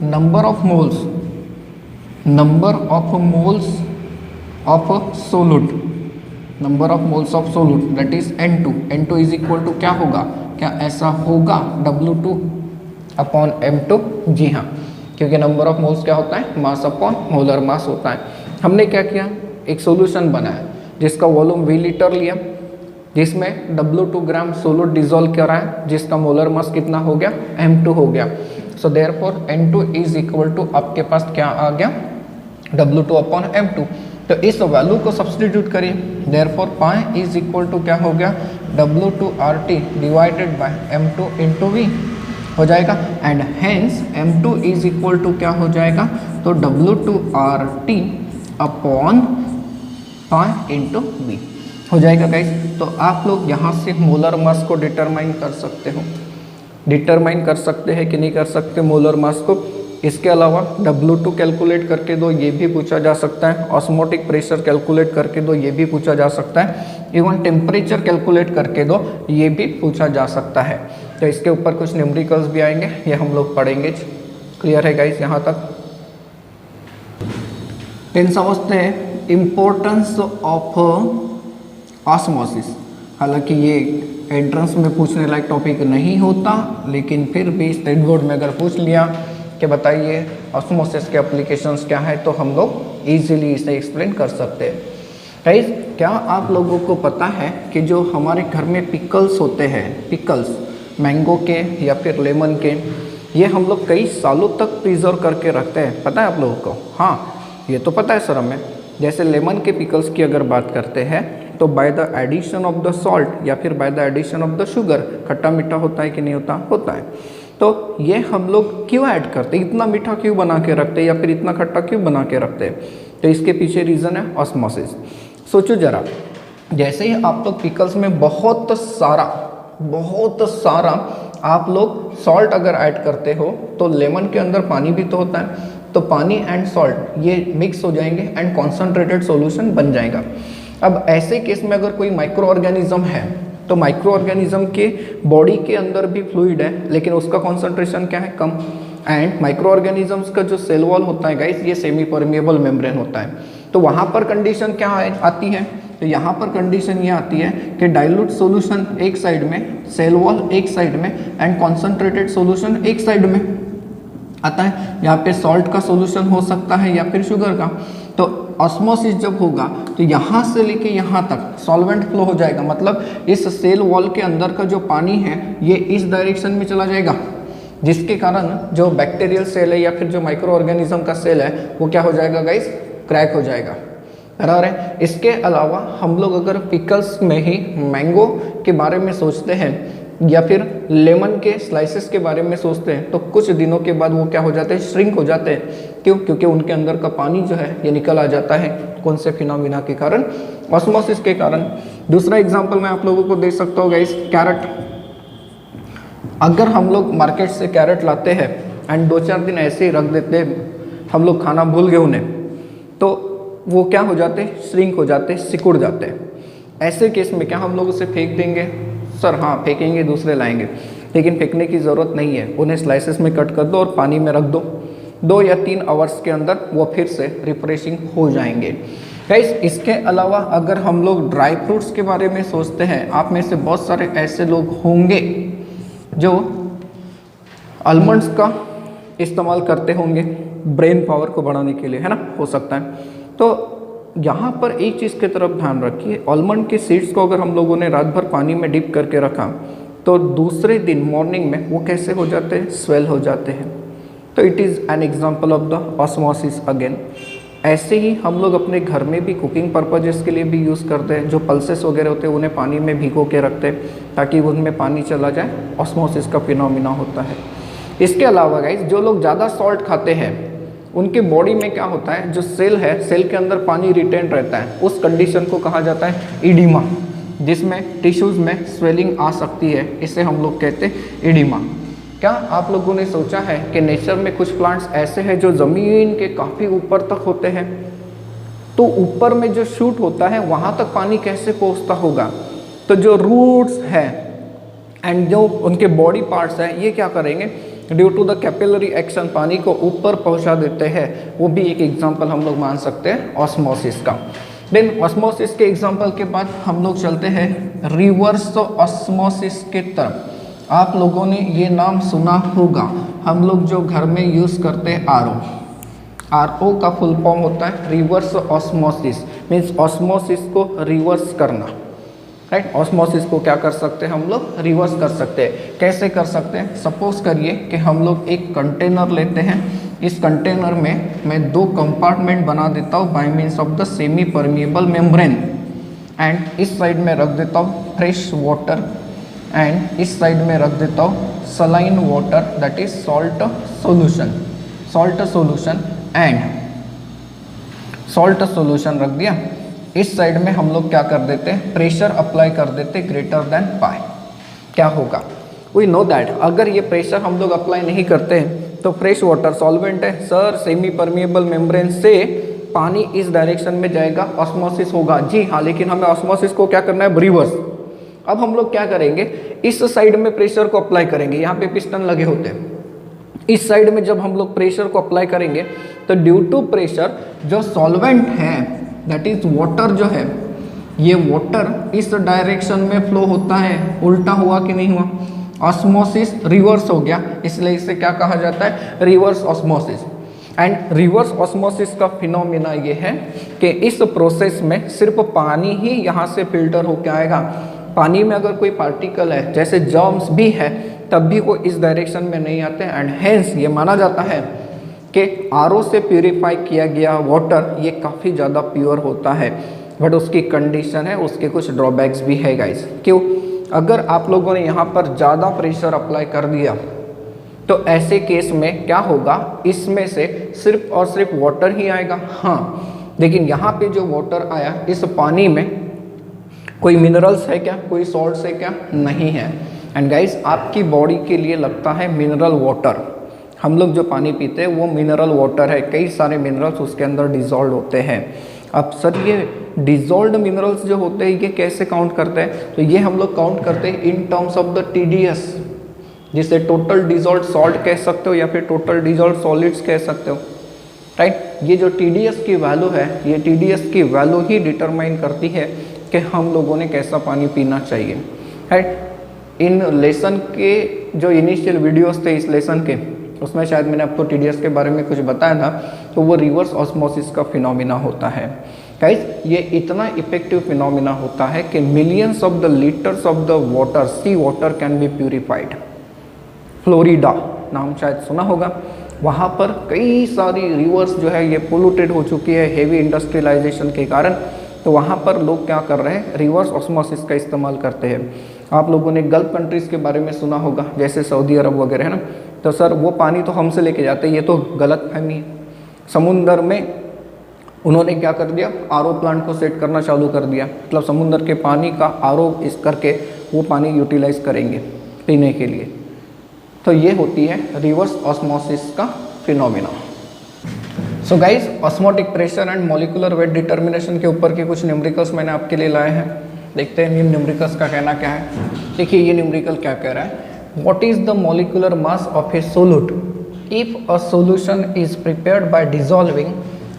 number of moles of solute, number of moles of solute that is N2 is equal to क्या होगा, क्या ऐसा होगा, W2 upon M2, जी हाँ, क्योंकि number of moles क्या होता है, मास अपॉन मोलर मास होता है। हमने क्या किया, एक सॉल्यूशन बनाया जिसका वॉल्यूम V लीटर लिया, जिसमें W2 ग्राम सोल्यूट डिजोल्व करा है, जिसका मोलर मास कितना हो गया, M2 हो गया। So therefore N2 is equal to आपके पास क्या आ गया, W2 अपॉन M2। तो इस वैल्यू को सब्सटीट्यूट करिए, therefore pi is equal to क्या हो गया, W2RT divided by M2 into V हो जाएगा, and hence M2 is equal to क्या हो जाएगा, तो W2RT upon pi into V हो जाएगा गाइस। तो आप लोग यहाँ से मोलर मास को डिटरमाइन कर सकते हो, डिटरमाइन कर सकते हैं कि नहीं कर सकते मोलर मास को। इसके अलावा W2 कैलकुलेट करके दो, ये भी पूछा जा सकता है। ऑस्मोटिक प्रेशर कैलकुलेट करके दो, ये भी पूछा जा सकता है। इवन टेम्परेचर कैलकुलेट करके दो, ये भी पूछा जा सकता है। तो इसके ऊपर कुछ न्यूमेरिकल्स भी आएंगे, ये हम लोग पढ़ेंगे। क्लियर है गाइस यहाँ तक। टेन समझते हैं इम्पोर्टेंस ऑफ ऑस्मोसिस। हालांकि ये एंट्रेंस में पूछने लायक टॉपिक नहीं होता, लेकिन फिर भी स्टेट बोर्ड में अगर पूछ लिया कि बताइए ऑस्मोसिस के एप्लीकेशंस क्या है, तो हम लोग इजीली इसे एक्सप्लेन कर सकते हैं। गाइस, क्या आप लोगों को पता है कि जो हमारे घर में पिकल्स होते हैं, पिकल्स मैंगो के या फिर लेमन के, ये हम लोग कई सालों तक प्रिजर्व करके रखते हैं, पता है आप लोगों को? हाँ, ये तो पता है सर हमें। जैसे लेमन के पिकल्स की अगर बात करते हैं तो by the addition of the salt या फिर by the addition of the sugar, खट्टा मीठा होता है कि नहीं होता? होता है। तो ये हम लोग क्यों ऐड करते हैं, इतना मीठा क्यों बना के रखते हैं या फिर इतना खट्टा क्यों बना के रखते हैं? तो इसके पीछे रीज़न है ऑस्मोसिस। सोचो जरा, जैसे ही आप लोग पिकल्स में बहुत सारा आप लोग सॉल्ट अगर ऐड करते हो, तो लेमन के अंदर पानी भी तो होता है, तो पानी एंड सॉल्ट ये मिक्स हो जाएंगे एंड कॉन्सेंट्रेटेड सॉल्यूशन बन जाएगा। अब ऐसे केस में अगर कोई माइक्रो ऑर्गेनिज्म है, तो माइक्रो ऑर्गेनिज्म के बॉडी के अंदर भी फ्लूइड है, लेकिन उसका कॉन्सेंट्रेशन क्या है, कम। एंड माइक्रो ऑर्गेनिजम्स का जो सेल वॉल होता है गाइस, ये सेमी परमिएबल मेम्ब्रेन होता है। तो वहाँ पर कंडीशन क्या आती है, तो यहाँ पर कंडीशन ये आती है कि डाइल्यूट सॉल्यूशन एक साइड में, सेल वॉल एक साइड में एंड कॉन्सेंट्रेटेड सॉल्यूशन एक साइड में आता है। यहाँ पे सॉल्ट का सॉल्यूशन हो सकता है या फिर शुगर का। तो ऑस्मोसिस जब होगा तो यहाँ से लेके यहाँ तक सॉल्वेंट फ्लो हो जाएगा, मतलब इस सेल वॉल के अंदर का जो पानी है ये इस डायरेक्शन में चला जाएगा, जिसके कारण जो बैक्टीरियल सेल है या फिर जो माइक्रो ऑर्गेनिज्म का सेल है वो क्या हो जाएगा गाइस, क्रैक हो जाएगा। बराबर है। इसके अलावा हम लोग अगर पिकल्स में ही मैंगो के बारे में सोचते हैं या फिर लेमन के स्लाइसेस के बारे में सोचते हैं तो कुछ दिनों के बाद वो क्या हो जाते हैं, श्रिंक हो जाते हैं। क्यों? क्योंकि उनके अंदर का पानी जो है ये निकल आ जाता है। कौन से फिनोमिना के कारण? ऑस्मोसिस के कारण। दूसरा एग्जांपल मैं आप लोगों को दे सकता हूँ गाइस, कैरेट। अगर हम लोग मार्केट से कैरेट लाते हैं एंड 2-4 दिन ऐसे ही रख देते हैं, हम लोग खाना भूल गए उन्हें, तो वो क्या हो जाते हैं, श्रिंक हो जाते हैं, सिकुड़ जाते हैं। ऐसे केस में क्या हम लोग उसे फेंक देंगे? सर हाँ फेंकेंगे, दूसरे लाएंगे, लेकिन फेंकने की ज़रूरत नहीं है। उन्हें स्लाइसेस में कट कर दो और पानी में रख दो। 2 या 3 आवर्स के अंदर वो फिर से रिफ्रेशिंग हो जाएंगे। गाइस इसके अलावा अगर हम लोग ड्राई फ्रूट्स के बारे में सोचते हैं, आप में से बहुत सारे ऐसे लोग होंगे जो आलमंड्स का इस्तेमाल करते होंगे ब्रेन पावर को बढ़ाने के लिए, है ना, हो सकता है। तो यहाँ पर एक चीज़ की तरफ ध्यान रखिए, आलमंड के सीड्स को अगर हम लोगों ने रात भर पानी में डिप करके रखा तो दूसरे दिन मॉर्निंग में वो कैसे हो जाते हैं, स्वेल हो जाते हैं। तो it is an example of the osmosis again. ऐसे ही हम लोग अपने घर में भी कुकिंग पर्पजेस के लिए भी यूज़ करते हैं। जो पल्सेस वगैरह होते हैं उन्हें पानी में भिगो के रखते हैं ताकि उनमें पानी चला जाए, ऑस्मोसिस का फिनोमिना होता है। इसके अलावा गाइस जो लोग ज़्यादा सॉल्ट खाते हैं उनके बॉडी में क्या होता है, जो सेल है, सेल के अंदर पानी रिटेन रहता है, उस कंडीशन को कहा जाता है इडिमा, जिसमें टिश्यूज़ में स्वेलिंग आ सकती है। इसे हम लोग कहते हैं इडिमा। क्या आप लोगों ने सोचा है कि नेचर में कुछ प्लांट्स ऐसे हैं जो ज़मीन के काफ़ी ऊपर तक होते हैं? तो ऊपर में जो शूट होता है वहाँ तक पानी कैसे पहुँचता होगा? तो जो रूट्स हैं एंड जो उनके बॉडी पार्ट्स हैं ये क्या करेंगे, due to the capillary action पानी को ऊपर पहुंचा देते हैं। वो भी एक एग्जांपल हम लोग मान सकते हैं ऑस्मोसिस का। देन ऑस्मोसिस के एग्जांपल के बाद हम लोग चलते हैं रिवर्स ऑस्मोसिस के तरफ। आप लोगों ने ये नाम सुना होगा, हम लोग जो घर में यूज़ करते हैं आरओ का फुल फॉर्म होता है रिवर्स ऑस्मोसिस, मीन्स ऑस्मोसिस को रिवर्स करना, राइट। ऑस्मोसिस को क्या कर सकते हैं हम लोग, रिवर्स कर सकते हैं। कैसे कर सकते हैं? सपोज करिए कि हम लोग एक कंटेनर लेते हैं, इस कंटेनर में मैं 2 कंपार्टमेंट बना देता हूँ bye means of the semi permeable membrane, and इस साइड में रख देता हूँ फ्रेश वाटर एंड इस साइड में रख देता हूँ saline water, that is salt solution and salt solution रख दिया। इस साइड में हम लोग क्या कर देते हैं, प्रेशर अप्लाई कर देते ग्रेटर देन पाई। क्या होगा? वी नो दैट अगर ये प्रेशर हम लोग अप्लाई नहीं करते हैं तो फ्रेश वाटर सॉल्वेंट है सर, सेमी परमिएबल मेम्ब्रेन से पानी इस डायरेक्शन में जाएगा, ऑस्मोसिस होगा। जी हाँ, लेकिन हमें ऑस्मोसिस को क्या करना है, रिवर्स। अब हम लोग क्या करेंगे, इस साइड में प्रेशर को अप्लाई करेंगे, यहाँ पे पिस्टन लगे होते हैं। इस साइड में जब हम लोग प्रेशर को अप्लाई करेंगे तो ड्यू टू प्रेशर जो सॉल्वेंट है दैट इज वाटर जो है, ये वाटर इस डायरेक्शन में फ्लो होता है। उल्टा हुआ कि नहीं हुआ? ऑस्मोसिस रिवर्स हो गया, इसलिए इसे क्या कहा जाता है, reverse osmosis. And reverse osmosis का फिनोमिना ये है कि इस प्रोसेस में सिर्फ पानी ही यहाँ से फिल्टर होकर आएगा। पानी में अगर कोई पार्टिकल है जैसे जर्म्स भी है तब भी वो इस डायरेक्शन में नहीं आते, एंड हेंस ये माना जाता है कि आरओ से प्यूरिफाई किया गया वाटर ये काफ़ी ज़्यादा प्योर होता है। बट उसकी कंडीशन है, उसके कुछ ड्रॉबैक्स भी है गाइस। क्यों? अगर आप लोगों ने यहाँ पर ज़्यादा प्रेशर अप्लाई कर दिया तो ऐसे केस में क्या होगा, इसमें से सिर्फ और सिर्फ वाटर ही आएगा। हाँ, लेकिन यहाँ पे जो वाटर आया इस पानी में कोई मिनरल्स है क्या, कोई सॉल्ट्स है क्या? नहीं है। एंड गाइस आपकी बॉडी के लिए लगता है मिनरल वाटर, हम लोग जो पानी पीते हैं वो मिनरल वाटर है, कई सारे मिनरल्स उसके अंदर डिजॉल्व होते हैं। अब सर ये डिजॉल्व्ड मिनरल्स जो होते हैं ये कैसे काउंट करते हैं? तो ये हम लोग काउंट करते हैं in terms of the TDS, जिसे टोटल डिजॉल्व सॉल्ट कह सकते हो या फिर टोटल डिजॉल्व सॉलिड्स कह सकते हो, राइट। ये जो TDS की वैल्यू है, ये TDS की वैल्यू ही डिटरमाइन करती है कि हम लोगों ने कैसा पानी पीना चाहिए, राइट। इन लेसन के जो इनिशियल वीडियोस थे इस लेसन के, उसमें शायद मैंने आपको TDS के बारे में कुछ बताया था, तो वो रिवर्स ऑस्मोसिस का फिनोमिना होता है। गाइस ये इतना इफेक्टिव फिनोमिना होता है कि millions of the litres of the water, sea water can be purified. Florida नाम शायद सुना होगा। वहाँ पर कई सारी रिवर्स जो है ये पोल्यूटेड हो चुकी है हेवी इंडस्ट्रियलाइजेशन के कारण। तो वहाँ पर लोग क्या कर रहे हैं, रिवर्स ऑस्मोसिस का इस्तेमाल करते हैं। आप लोगों ने गल्फ कंट्रीज़ के बारे में सुना होगा, जैसे सऊदी अरब वगैरह, है ना। तो सर वो पानी तो हमसे लेके जाते हैं, ये तो गलत फहमी है। समुंदर में उन्होंने क्या कर दिया, आरओ प्लांट को सेट करना चालू कर दिया, मतलब समुंदर के पानी का आरओ इस करके वो पानी यूटिलाइज करेंगे पीने के लिए। तो ये होती है रिवर्स ऑस्मोसिस का phenomena. So guys, osmotic pressure and molecular weight determination के ऊपर के कुछ न्यूमेरिकल्स मैंने आपके लिए लाए हैं। देखते हैं इन न्यूमेरिकल्स का कहना क्या है। देखिए ये न्यूमेरिकल क्या कह रहा है, what is the molecular mass of a solute if a solution is prepared by dissolving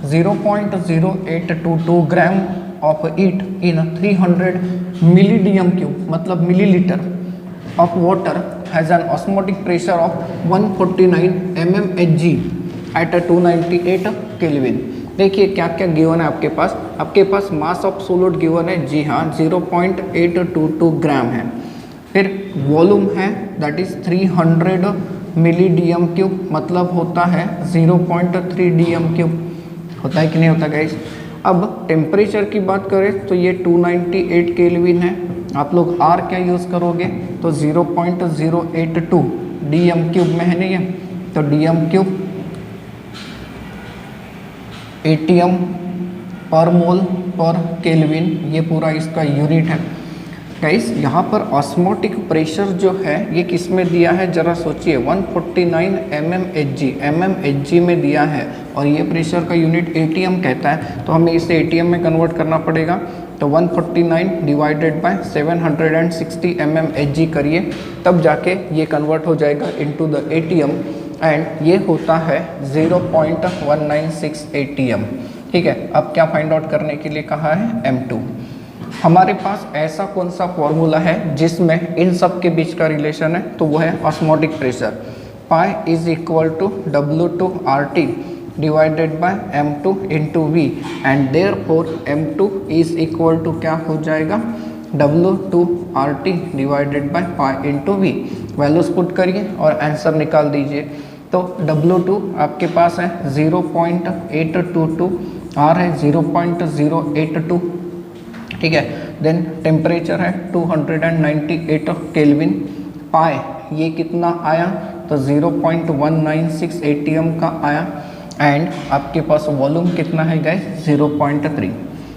0.0822 gram of it in 300 मिलीडियम क्यूब, मतलब millilitre of water has an osmotic pressure of 149 mmHg at 298 kelvin. देखिए क्या क्या given है आपके पास mass of solute given है, जी हाँ 0.822 ग्राम है। फिर वॉल्यूम है दैट इज 300 मिलीडियम क्यूब, मतलब होता है 0.3 dm क्यूब, होता है कि नहीं होता गाइस। अब टेम्परेचर की बात करें तो ये 298 केल्विन है। आप लोग R क्या यूज़ करोगे, तो 0.082 dm क्यूब में है नहीं है, तो dm क्यूब ATM पर मोल पर केल्विन, ये पूरा इसका यूनिट है गाइस। यहाँ पर ऑस्मोटिक प्रेशर जो है ये किस में दिया है, जरा सोचिए, 149 mmHg में दिया है, और ये प्रेशर का यूनिट ATM कहता है, तो हमें इसे ATM में कन्वर्ट करना पड़ेगा। तो 149 डिवाइडेड बाय 760 mmHg करिए, तब जाके ये कन्वर्ट हो जाएगा इनटू द ATM, एंड ये होता है 0.196 ATM। ठीक है, अब क्या फाइंड आउट करने के लिए कहा है, M2। हमारे पास ऐसा कौन सा फॉर्मूला है जिसमें इन सब के बीच का रिलेशन है, तो वो है osmotic pressure. Pi is equal to W2RT divided by M2 into V, and therefore M2 is equal to क्या हो जाएगा, W2RT divided by pi into V। Values put करिए और आंसर निकाल दीजिए। तो W2 आपके पास है 0.822, R है 0.082, ठीक है। देन टेम्परेचर है 298 केल्विन, पाए ये कितना आया, तो 0.196 ATM का आया, एंड आपके पास वॉल्यूम कितना है गाइस, 0.3।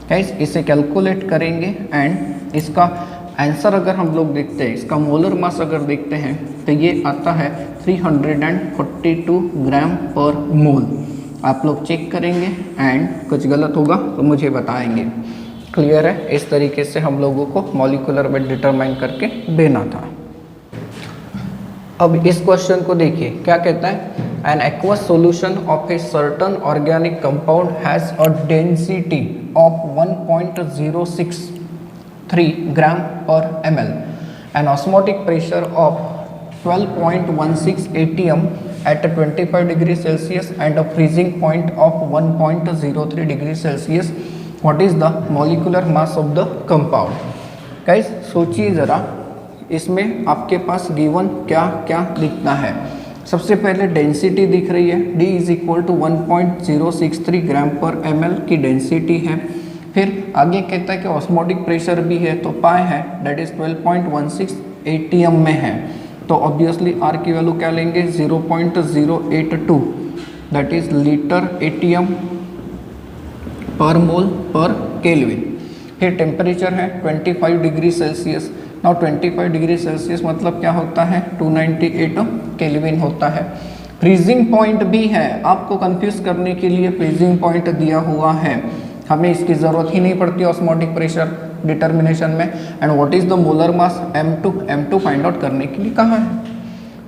गाइस इसे कैलकुलेट करेंगे एंड इसका आंसर अगर हम लोग देखते हैं, इसका मोलर मास अगर देखते हैं, तो ये आता है 342 ग्राम पर मोल। आप लोग चेक करेंगे एंड कुछ गलत होगा तो मुझे बताएंगे। क्लियर है, इस तरीके से हम लोगों को मॉलिक्यूलर वेट डिटरमाइन करके देना था। अब इस क्वेश्चन को देखिए क्या कहता है, an aqueous solution of a certain organic compound has a density of 1.063 gram per ml, an osmotic pressure of 12.16 ATM at 25 degree Celsius and a freezing point of 1.03 degree Celsius. What is the molecular mass of the compound. Guys सोचिए ज़रा, इसमें आपके पास given क्या क्या दिखता है। सबसे पहले डेंसिटी दिख रही है, D is equal to 1.063 gram per ml की डेंसिटी है। फिर आगे कहता है कि ऑस्मोटिक प्रेशर भी है, तो पाई है दैट इज 12.16 ATM में है, तो ऑब्वियसली R की वैल्यू क्या लेंगे, 0.082 दैट इज लीटर ATM पर मोल पर केल्विन। फिर टेम्परेचर है 25 degree Celsius. Now 25 degree Celsius मतलब क्या होता है, 298 केल्विन होता है। फ्रीजिंग पॉइंट भी है, आपको कंफ्यूज करने के लिए फ्रीजिंग पॉइंट दिया हुआ है, हमें इसकी ज़रूरत ही नहीं पड़ती ऑस्मोटिक प्रेशर डिटर्मिनेशन में। And what is the molar mass, M2 find out करने के लिए कहा है।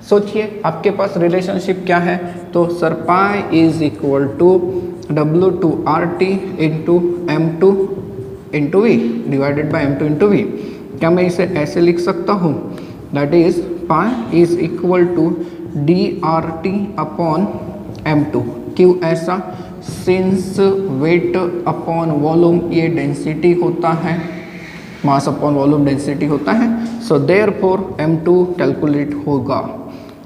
सोचिए आपके पास रिलेशनशिप क्या है, तो sir pi is equal to W2RT into M2 into V divided by M2 into V। क्या मैं इसे ऐसे लिख सकता हूँ, that is pi is equal to DRT upon M2। क्यों ऐसा, सिंस वेट अपॉन वॉल्यूम ये डेंसिटी होता है, मास अपॉन वॉल्यूम डेंसिटी होता है, सो देयरफॉर M2 कैलकुलेट होगा।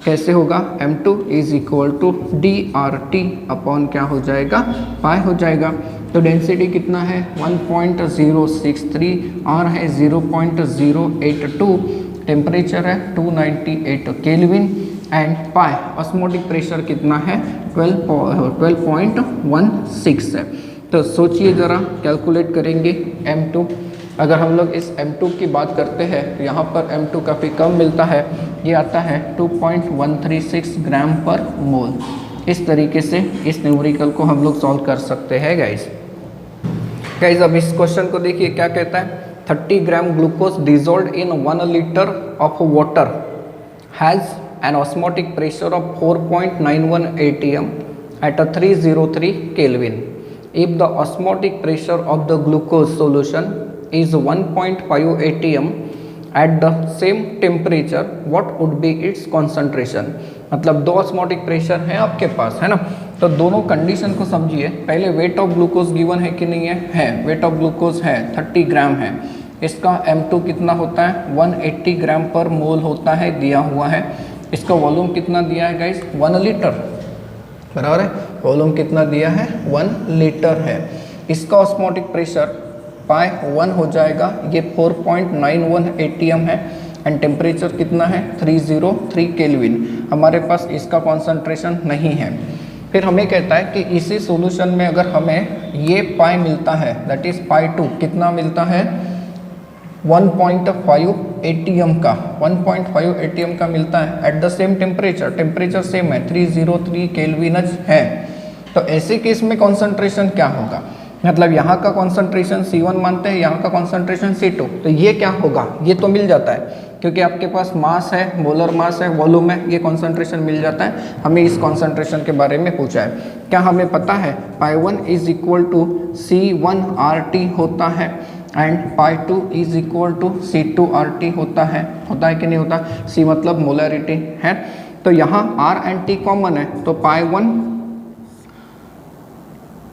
कैसे होगा, m2 is equal to DRT upon क्या हो जाएगा, पाई हो जाएगा। तो डेंसिटी कितना है 1.063, R है 0.082, टेम्परेचर है 298 kelvin and pi osmotic pressure कितना है 12.16 है। तो सोचिए ज़रा, कैलकुलेट करेंगे m2। अगर हम लोग इस m2 की बात करते हैं तो यहाँ पर m2 काफ़ी कम मिलता है, ये आता है 2.136 ग्राम पर मोल। इस तरीके से इस न्यूमेरिकल को हम लोग सॉल्व कर सकते हैं गाइस। अब इस क्वेश्चन को देखिए क्या कहता है, 30 gram glucose dissolve in 1 litre of water has an osmotic pressure of 4.91 atm at a 303 Kelvin. If the osmotic pressure of the glucose solution is 1.5 atm at the same temperature, what would be its concentration? मतलब दो osmotic pressure है आपके पास, है ना। तो दोनों condition को समझिए। पहले वेट ऑफ ग्लूकोज गिवन है कि नहीं है, वेट ऑफ ग्लूकोज है 30 ग्राम है। इसका m2 कितना होता है 180 ग्राम पर मोल होता है, दिया हुआ है। इसका वॉल्यूम कितना दिया है गाइस 1 लीटर, बराबर है। वॉल्यूम कितना दिया है 1 लीटर है। इसका ऑस्मोटिक प्रेशर पाई 1 हो जाएगा, ये 4.91 atm है एंड टेम्परेचर कितना है 303 केल्विन। हमारे पास इसका कॉन्सेंट्रेशन नहीं है। फिर हमें कहता है कि इसी सॉल्यूशन में अगर हमें ये पाई मिलता है, दैट इज पाई 2 कितना मिलता है 1.5 atm का, 1.5 atm का मिलता है at the same temperature, temperature same है 303 केल्विन है। तो ऐसे केस में कॉन्सेंट्रेशन क्या होगा, मतलब यहाँ का कॉन्सेंट्रेशन C1 मानते हैं, यहाँ का कॉन्सेंट्रेशन C2। तो ये क्या होगा, ये तो मिल जाता है क्योंकि आपके पास मास है, मोलर मास है, वॉल्यूम है, ये कॉन्सेंट्रेशन मिल जाता है। हमें इस कॉन्सेंट्रेशन के बारे में पूछा है। क्या हमें पता है पाई 1 इज इक्वल टू C1RT होता है and pi 2 is equal to C2RT होता है कि नहीं होता। C मतलब मोलरिटी है, तो यहाँ R एंड T कॉमन है, तो pi 1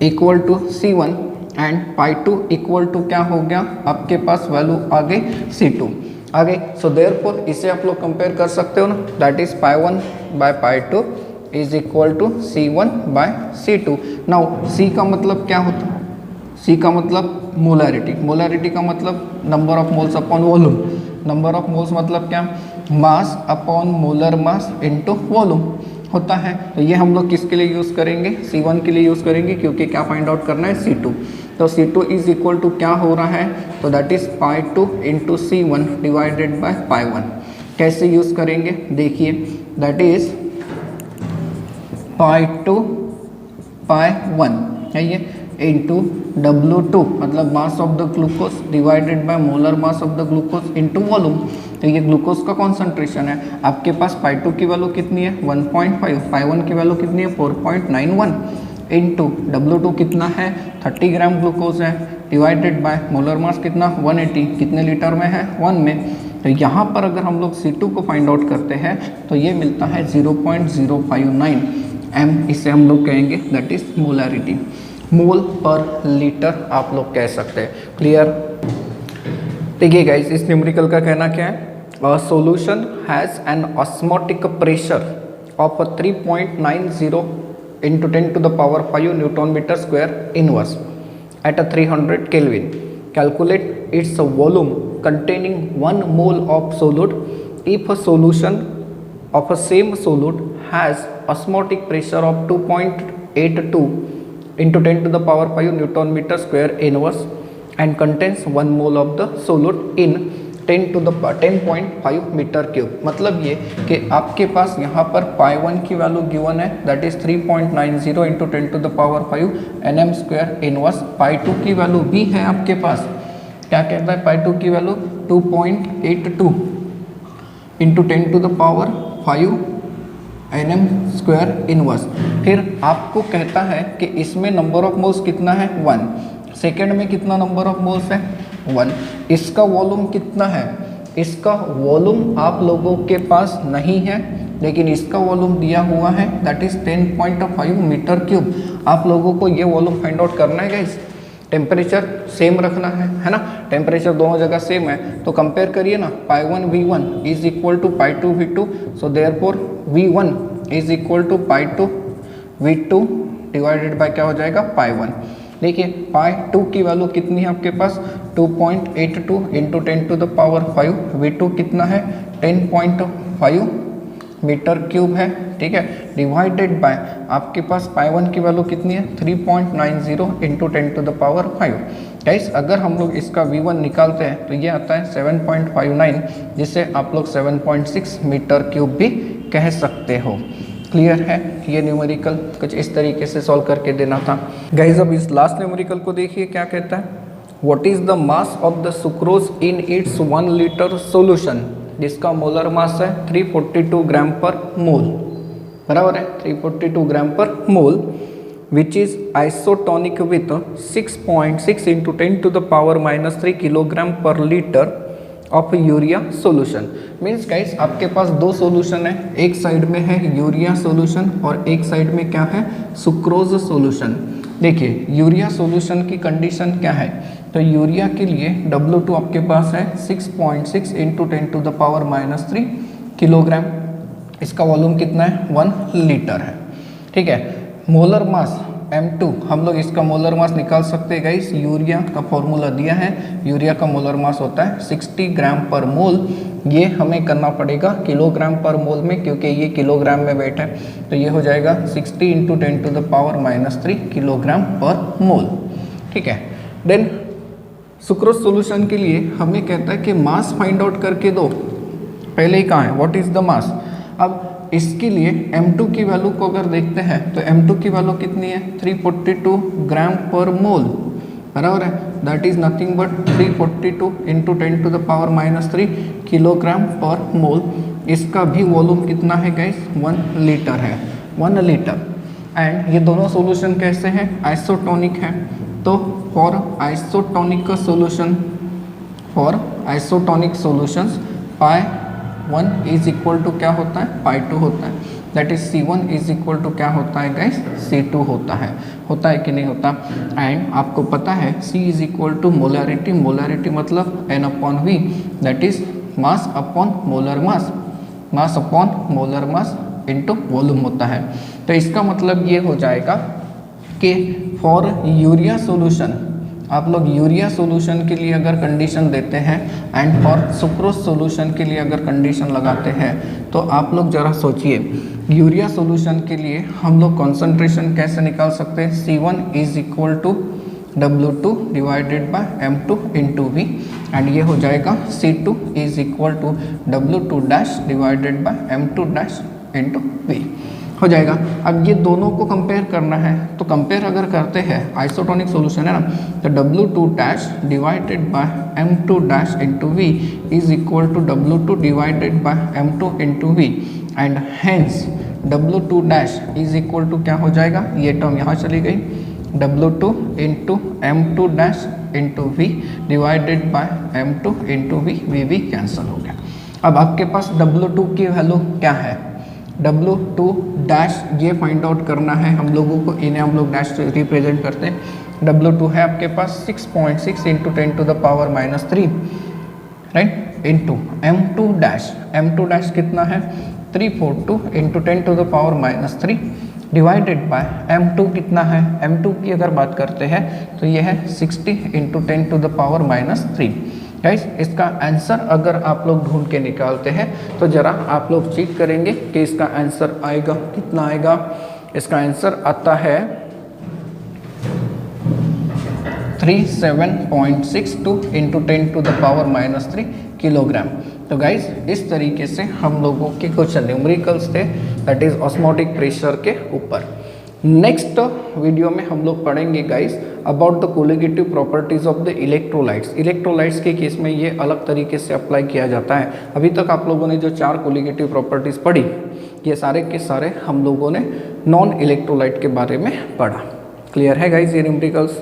equal to C1 and pi 2 equal to क्या हो गया, आपके पास वैल्यू आ गई C2 आ गई। सो देयरफॉर इसे आप लोग कंपेयर कर सकते हो ना, that is pi 1 by pi 2 is equal to C1 by C2। Now C का मतलब क्या होता है, C का मतलब मोलरिटी, मोलरिटी का मतलब number of moles upon volume, number of moles मतलब क्या, मास upon molar mass into volume होता है। तो ये हम लोग किसके लिए यूज़ करेंगे, C1 के लिए यूज़ करेंगे, क्योंकि क्या फाइंड आउट करना है C2। तो C2 इज इक्वल टू क्या हो रहा है, तो that is pi 2 into C1 divided by पाई 1। कैसे यूज़ करेंगे देखिए, दैट इज पाई 2 पाई 1 है ये इंटू W2 मतलब मास of the glucose divided by molar mass of the glucose into volume. तो ये ग्लूकोज का कॉन्सेंट्रेशन है। आपके पास पाई 2 की वैल्यू कितनी है 1.5, पाई 1 की वैल्यू कितनी है 4.91 इंटू W2 कितना है 30 ग्राम ग्लूकोज है डिवाइडेड बाय मोलर मास कितना 180, कितने लीटर में है 1 में। तो यहाँ पर अगर हम लोग C2 को फाइंड आउट करते हैं तो ये मिलता है 0.059 m, इसे हम लोग कहेंगे दैट इज मोलरिटी, मोल पर लीटर आप लोग कह सकते हैं। क्लियर। देखिए गाइस, इस न्यूमेरिकल का कहना क्या है, a solution has an osmotic pressure of 3.90 into 10 to the power 5 Newton meter square inverse at a 300 Kelvin. Calculate its volume containing 1 mole of solute if a solution of a same solute has osmotic pressure of 2.82 into 10 to the power 5 Newton meter square inverse and contains 1 mole of the solute in 10.5 metre cube. मतलब ये कि आपके पास यहाँ पर pi 1 की value given है that is 3.90 into 10 to the power 5 nm square inverse. Pi 2 की value भी है आपके पास, क्या कहता है पाई 2 की value 2.82 into 10 to the power 5 nm square inverse. फिर आपको कहता है कि इसमें नंबर ऑफ मोल्स कितना है 1, सेकेंड में कितना नंबर ऑफ मोल्स है 1। इसका वॉल्यूम कितना है, इसका वॉल्यूम आप लोगों के पास नहीं है लेकिन इसका वॉल्यूम दिया हुआ है दैट इज 10.5 मीटर क्यूब। आप लोगों को ये वॉल्यूम फाइंड आउट करना है गाइस। टेम्परेचर सेम रखना है ना, टेम्परेचर दोनों जगह सेम है तो कंपेयर करिए ना, pi 1 V1 is equal to pi 2 V2, so therefore V1 is equal to pi 2 V2 divided by क्या हो जाएगा पाई 1। देखिए पाई 2 की वैल्यू कितनी है आपके पास 2.82 into 10 to the power 5, V2 कितना है 10.5 मीटर क्यूब है, ठीक है, डिवाइडेड बाय आपके पास पाई 1 की वैल्यू कितनी है 3.90 into 10 to the power 5। Guys अगर हम लोग इसका V1 निकालते हैं तो ये आता है 7.59, जिसे आप लोग 7.6 मीटर क्यूब भी कह सकते हो। क्लियर है, ये न्यूमेरिकल कुछ इस तरीके से सॉल्व करके देना था। गाइस अब इस लास्ट न्यूमेरिकल को देखिए क्या कहता है, what is the mass of the sucrose in its 1 litre solution, जिसका मोलर मास है 342 ग्राम पर मोल, बराबर है 342 gram per mole, which is isotonic with 6.6 into 10 to the power -3 kilogram per litre of urea solution. Means guys आपके पास दो solution है, एक side में है यूरिया सोल्यूशन और एक साइड में क्या है सुक्रोज सोल्यूशन। देखिए यूरिया सोल्यूशन की कंडीशन क्या है, तो यूरिया के लिए W2 आपके पास है 6.6 into 10 to the power -3 kilogram, इसका वॉल्यूम कितना है 1 लीटर है, ठीक है। मोलर मास M2 हम लोग इसका मोलर मास निकाल सकते हैं गाइस, यूरिया का फॉर्मूला दिया है, यूरिया का मोलर मास होता है 60 ग्राम पर मोल, ये हमें करना पड़ेगा किलोग्राम पर मोल में क्योंकि ये किलोग्राम में वेट है, तो ये हो जाएगा 60 into 10 to the power -3 kilogram per mole, ठीक है। देन सुक्रोज सोल्यूशन के लिए हमें कहता है कि मास फाइंड आउट करके दो, पहले ही कहाँ है व्हाट इज द मास। अब इसके लिए M2 की वैल्यू को अगर देखते हैं तो M2 की वैल्यू कितनी है 342 ग्राम पर मोल, बराबर है, that is nothing but 342 into 10 to the power -3 kilogram per mole. इसका भी वॉल्यूम कितना है गाइस 1 लीटर है, 1 लीटर। एंड ये दोनों सॉल्यूशन कैसे हैं आइसोटोनिक है, तो फॉर आइसोटोनिक का solution, for isotonic solutions pi 1 is equal to क्या होता है पाई 2 होता है, that is C1 is equal to क्या होता है गाइस C2 होता है कि नहीं होता। एंड आपको पता है C is equal to molarity, molarity मतलब N upon V, that is mass upon molar mass, mass upon molar mass into volume होता है। तो इसका मतलब ये हो जाएगा कि फॉर यूरिया सॉल्यूशन, आप लोग यूरिया सॉल्यूशन के लिए अगर कंडीशन देते हैं एंड फॉर सुक्रोज सॉल्यूशन के लिए अगर कंडीशन लगाते हैं तो आप लोग ज़रा सोचिए, यूरिया सॉल्यूशन के लिए हम लोग कॉन्सेंट्रेशन कैसे निकाल सकते हैं, C1 is equal to W2 divided by M2 into V, and ये हो जाएगा C2 is equal to W2 dash divided by M2 dash into V हो जाएगा। अब ये दोनों को कंपेयर करना है, तो कंपेयर अगर करते हैं आइसोटोनिक सॉल्यूशन है ना, तो W2 dash divided by M2 dash into V is equal to W2 divided by M2 into V, and hence W2 dash is equal to क्या हो जाएगा, ये टर्म यहाँ चली गई, W2 into M2 dash into V divided by M2 into V, V cancel हो गया। अब आपके पास W2 की वैल्यू क्या है, W2 डैश ये फाइंड आउट करना है हम लोगों को, इन्हें हम लोग डैश रिप्रेजेंट करते हैं। W2 है आपके पास 6.6 into 10 to the power -3, right, into M2 dash, M2 dash कितना है 342 into 10 to the power -3 divided by M2 कितना है, M2 की अगर बात करते हैं तो ये है 60 into 10 to the power -3। Guys इसका आंसर अगर आप लोग ढूंढ के निकालते हैं तो ज़रा आप लोग चेक करेंगे कि इसका आंसर आएगा कितना आएगा, इसका आंसर आता है 37.62 into 10 to the power -3 kilogram. तो गाइस इस तरीके से हम लोगों के कुछ न्यूमेरिकल्स थे, दैट इज ऑस्मोटिक प्रेशर के ऊपर। नेक्स्ट वीडियो में हम लोग पढ़ेंगे guys about the colligative properties of the electrolytes. Electrolytes के केस में ये अलग तरीके से अप्लाई किया जाता है। अभी तक आप लोगों ने जो 4 कोलिगेटिव प्रॉपर्टीज पढ़ी, ये सारे के सारे हम लोगों ने नॉन इलेक्ट्रोलाइट के बारे में पढ़ा। क्लियर है गाइस ये न्यूमेरिकल्स।